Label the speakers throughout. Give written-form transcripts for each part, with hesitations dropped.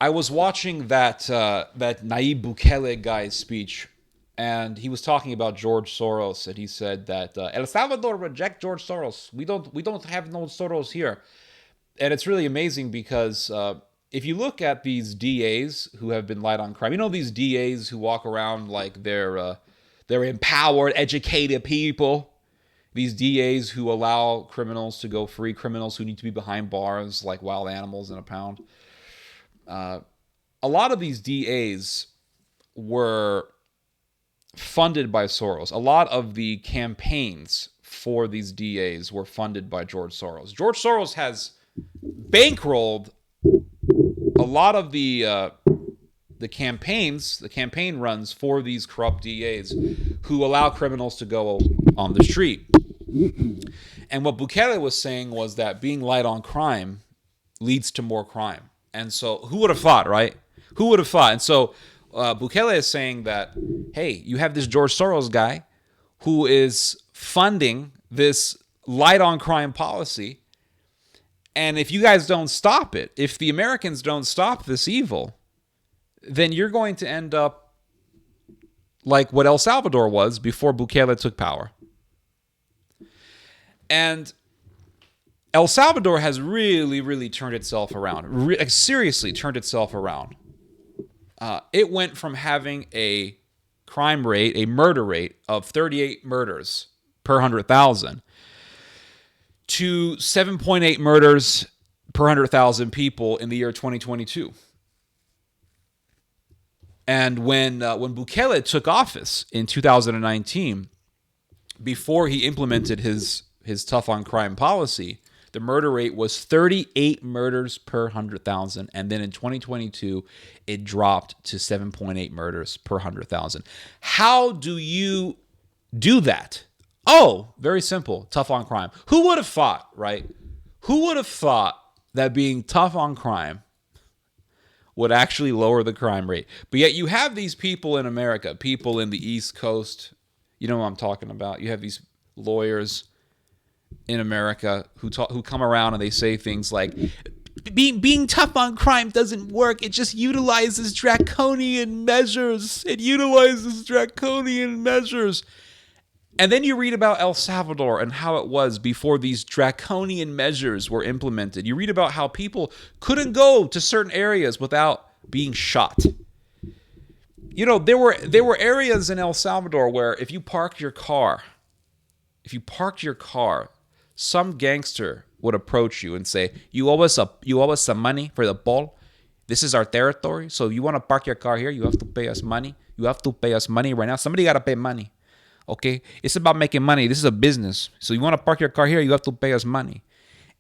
Speaker 1: I was watching that Nayib Bukele guy's speech, and he was talking about George Soros, and he said that El Salvador reject George Soros. We don't have no Soros here, and it's really amazing because if you look at these DAs who have been light on crime, these DAs who walk around like they're empowered, educated people. These DAs who allow criminals to go free, criminals who need to be behind bars like wild animals in a pound. A lot of these DAs were funded by Soros. A lot of the campaigns for these DAs were funded by George Soros. George Soros has bankrolled a lot of the campaign runs for these corrupt DAs who allow criminals to go on the street. And what Bukele was saying was that being light on crime leads to more crime. And so who would have thought, right? Who would have thought? And so Bukele is saying that, hey, you have this George Soros guy who is funding this light on crime policy. And if you guys don't stop it, if the Americans don't stop this evil, then you're going to end up like what El Salvador was before Bukele took power. And El Salvador has really, really turned itself around. Seriously turned itself around. It went from having a crime rate, a murder rate of 38 murders per 100,000 to 7.8 murders per 100,000 people in the year 2022. And when Bukele took office in 2019, before he implemented his tough on crime policy, the murder rate was 38 murders per 100,000. And then in 2022, it dropped to 7.8 murders per 100,000. How do you do that? Oh, very simple. Tough on crime. Who would have thought, right? Who would have thought that being tough on crime would actually lower the crime rate? But yet you have these people in America, people in the East Coast. You know what I'm talking about. You have these lawyers in America who come around and they say things like, being tough on crime doesn't work. It just utilizes draconian measures. And then you read about El Salvador and how it was before these draconian measures were implemented. You read about how people couldn't go to certain areas without being shot. There were areas in El Salvador where if you parked your car, some gangster would approach you and say, you owe us some money for the ball. This is our territory. So if you want to park your car here, you have to pay us money. You have to pay us money right now. Somebody got to pay money. Okay? It's about making money. This is a business. So you want to park your car here, you have to pay us money.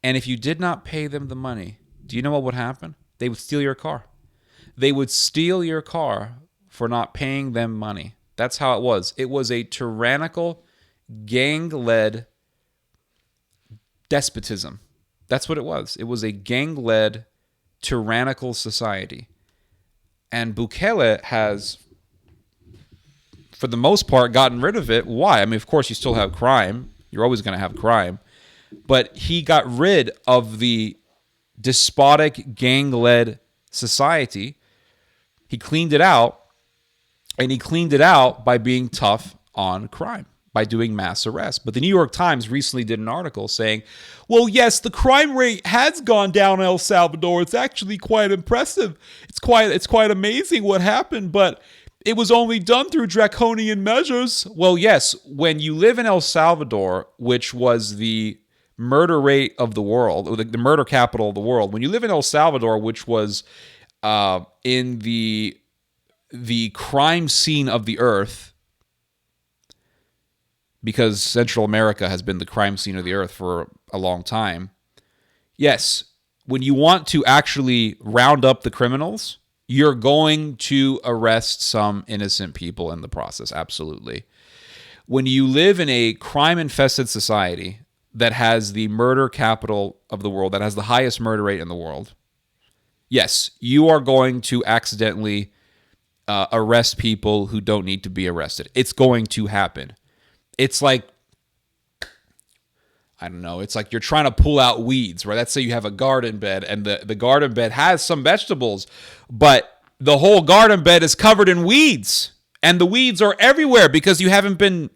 Speaker 1: And if you did not pay them the money, do you know what would happen? They would steal your car. They would steal your car for not paying them money. That's how it was. It was a tyrannical, gang-led despotism. That's what it was. It was a gang-led, tyrannical society. And Bukele has, for the most part, gotten rid of it. Why? I mean, of course, you still have crime. You're always going to have crime. But he got rid of the despotic, gang-led society. He cleaned it out, and he cleaned it out by being tough on crime, by doing mass arrests. But the New York Times recently did an article saying, well, yes, the crime rate has gone down in El Salvador. It's actually quite impressive. It's quite amazing what happened, but it was only done through draconian measures. Well, yes, when you live in El Salvador, which was the murder rate of the world, or the murder capital of the world, when you live in El Salvador, which was in the crime scene of the earth, because Central America has been the crime scene of the earth for a long time. Yes, when you want to actually round up the criminals, you're going to arrest some innocent people in the process, absolutely. When you live in a crime-infested society that has the murder capital of the world, that has the highest murder rate in the world, yes, you are going to accidentally arrest people who don't need to be arrested. It's going to happen. It's like, I don't know, it's like you're trying to pull out weeds, right? Let's say you have a garden bed and the garden bed has some vegetables, but the whole garden bed is covered in weeds. And the weeds are everywhere because you haven't been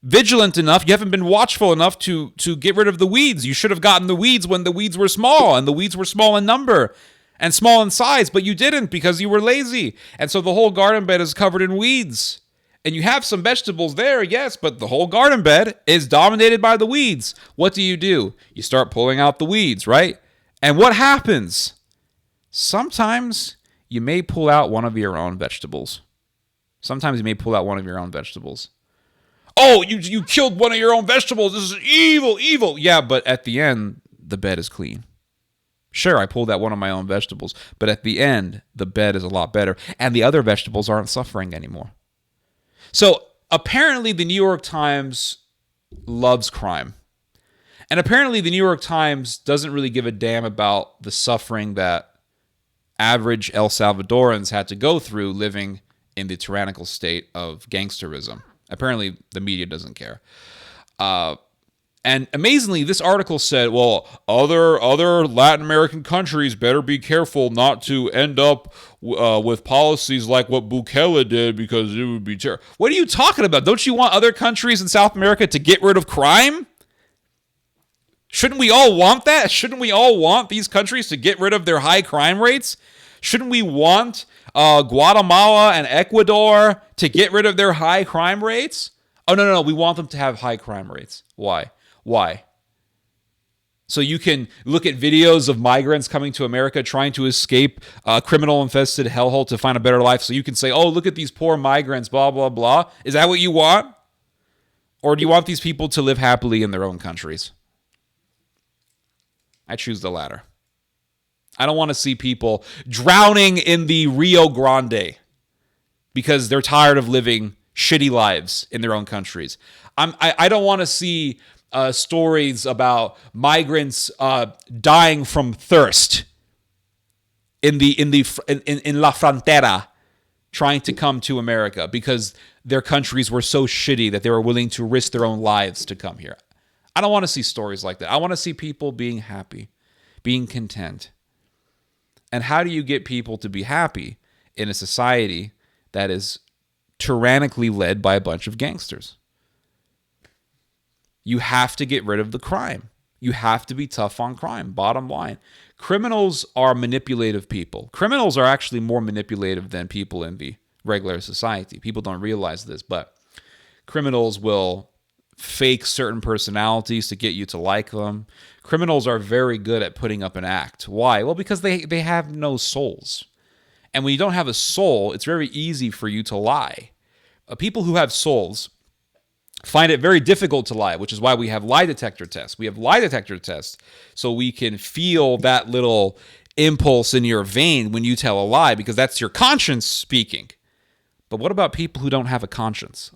Speaker 1: vigilant enough. You haven't been watchful enough to get rid of the weeds. You should have gotten the weeds when the weeds were small, and the weeds were small in number and small in size, but you didn't because you were lazy. And so the whole garden bed is covered in weeds. And you have some vegetables there, yes, but the whole garden bed is dominated by the weeds. What do? You start pulling out the weeds, right? And what happens? Sometimes you may pull out one of your own vegetables. Oh, you killed one of your own vegetables. This is evil. Yeah, but at the end, the bed is clean. Sure, I pulled out one of my own vegetables, but at the end, the bed is a lot better, and the other vegetables aren't suffering anymore. So apparently the New York Times loves crime. And apparently the New York Times doesn't really give a damn about the suffering that average El Salvadorans had to go through living in the tyrannical state of gangsterism. Apparently the media doesn't care. And amazingly, this article said, well, other Latin American countries better be careful not to end up with policies like what Bukele did because it would be terrible. What are you talking about? Don't you want other countries in South America to get rid of crime? Shouldn't we all want that? Shouldn't we all want these countries to get rid of their high crime rates? Shouldn't we want Guatemala and Ecuador to get rid of their high crime rates? Oh, no. We want them to have high crime rates. Why? So you can look at videos of migrants coming to America trying to escape a criminal-infested hellhole to find a better life. So you can say, oh, look at these poor migrants, blah, blah, blah. Is that what you want? Or do you want these people to live happily in their own countries? I choose the latter. I don't want to see people drowning in the Rio Grande because they're tired of living shitty lives in their own countries. I don't want to see stories about migrants dying from thirst in La Frontera, trying to come to America because their countries were so shitty that they were willing to risk their own lives to come here. I don't want to see stories like that. I want to see people being happy, being content. And how do you get people to be happy in a society that is tyrannically led by a bunch of gangsters? You have to get rid of the crime. You have to be tough on crime, bottom line. Criminals are manipulative people. Criminals are actually more manipulative than people in the regular society. People don't realize this, but criminals will fake certain personalities to get you to like them. Criminals are very good at putting up an act. Why? Well, because they have no souls. And when you don't have a soul, it's very easy for you to lie. People who have souls find it very difficult to lie, which is why we have lie detector tests. We have lie detector tests so we can feel that little impulse in your vein when you tell a lie, because that's your conscience speaking. But what about people who don't have a conscience?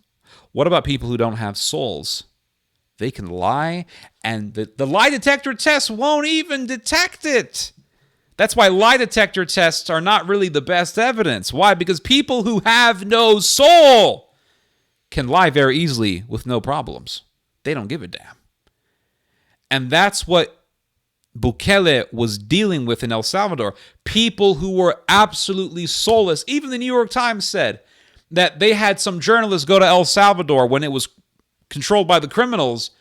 Speaker 1: What about people who don't have souls? They can lie, and the lie detector test won't even detect it. That's why lie detector tests are not really the best evidence. Why? Because people who have no soul can lie very easily with no problems. They don't give a damn. And that's what Bukele was dealing with in El Salvador. People who were absolutely soulless. Even the New York Times said that they had some journalists go to El Salvador when it was controlled by the criminals,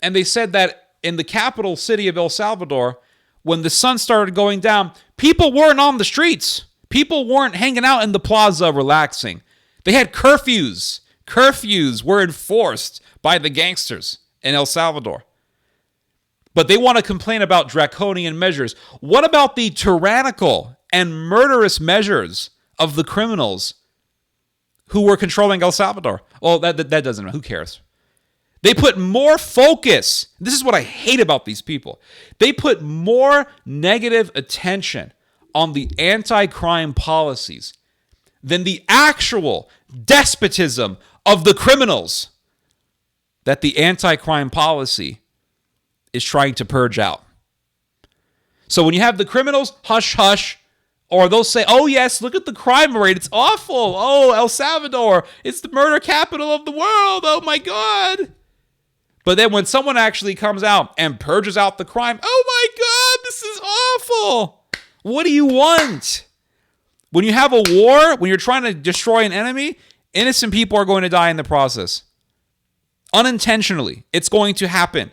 Speaker 1: and they said that in the capital city of El Salvador, when the sun started going down, people weren't on the streets. People weren't hanging out in the plaza relaxing. They had curfews. Curfews were enforced by the gangsters in El Salvador. But they want to complain about draconian measures. What about the tyrannical and murderous measures of the criminals who were controlling El Salvador? Well, that doesn't matter. Who cares? They put more focus. This is what I hate about these people. They put more negative attention on the anti-crime policies than the actual despotism of the criminals that the anti-crime policy is trying to purge out. So when you have the criminals, hush, hush, or they'll say, oh yes, look at the crime rate, it's awful. Oh, El Salvador, it's the murder capital of the world. Oh my God. But then when someone actually comes out and purges out the crime, oh my God, this is awful. What do you want? When you have a war, when you're trying to destroy an enemy, innocent people are going to die in the process. Unintentionally. It's going to happen.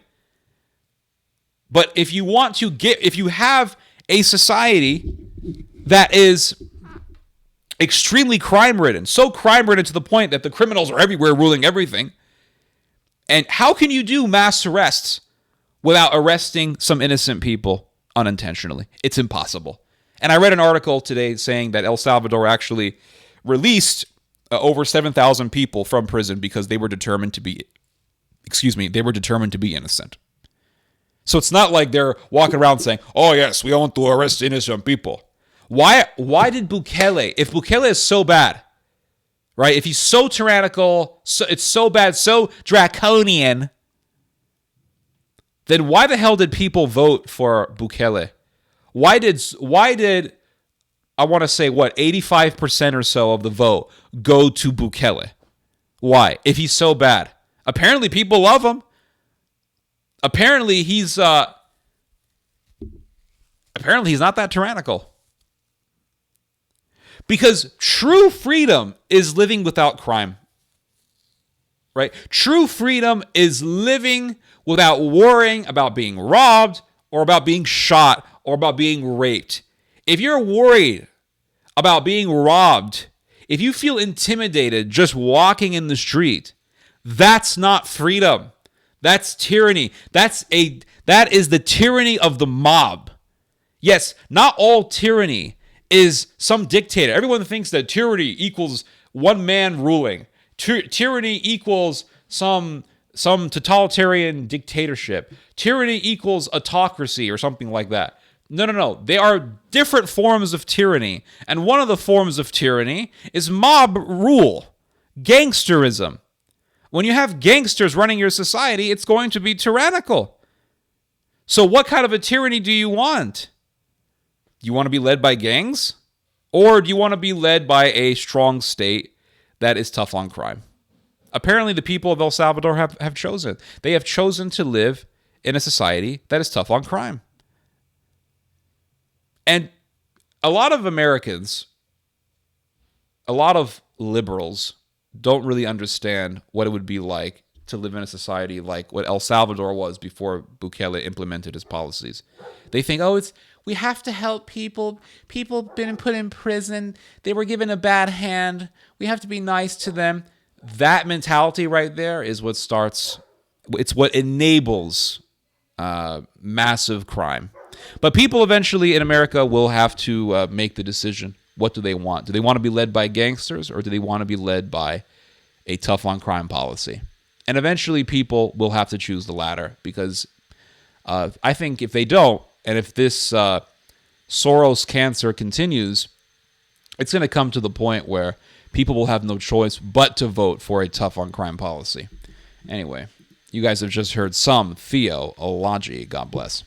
Speaker 1: But if you have a society that is extremely crime-ridden, so crime-ridden to the point that the criminals are everywhere ruling everything, and how can you do mass arrests without arresting some innocent people unintentionally? It's impossible. And I read an article today saying that El Salvador actually released over 7,000 people from prison because they were determined to be innocent. So it's not like they're walking around saying, oh yes, we want to arrest innocent people. Why did Bukele, if Bukele is so bad, right? If he's so tyrannical, it's so bad, so draconian, then why the hell did people vote for Bukele? Why did I want to say 85% or so of the vote go to Bukele? Why? If he's so bad. Apparently people love him. Apparently he's not that tyrannical. Because true freedom is living without crime. Right? True freedom is living without worrying about being robbed or about being shot or about being raped. If you're worried about being robbed, if you feel intimidated just walking in the street, that's not freedom. That's tyranny. That is the tyranny of the mob. Yes, not all tyranny is some dictator. Everyone thinks that tyranny equals one man ruling. Tyranny equals some totalitarian dictatorship. Tyranny equals autocracy or something like that. No. They are different forms of tyranny. And one of the forms of tyranny is mob rule, gangsterism. When you have gangsters running your society, it's going to be tyrannical. So what kind of a tyranny do you want? Do you want to be led by gangs? Or do you want to be led by a strong state that is tough on crime? Apparently the people of El Salvador have chosen. They have chosen to live in a society that is tough on crime. And a lot of Americans, a lot of liberals, don't really understand what it would be like to live in a society like what El Salvador was before Bukele implemented his policies. They think, we have to help people. People have been put in prison. They were given a bad hand. We have to be nice to them. That mentality right there is it's what enables massive crime. But people eventually in America will have to make the decision. What do they want? Do they want to be led by gangsters or do they want to be led by a tough on crime policy? And eventually people will have to choose the latter because I think if they don't, and if this Soros cancer continues, it's going to come to the point where people will have no choice but to vote for a tough on crime policy. Anyway, you guys have just heard some theology. God bless.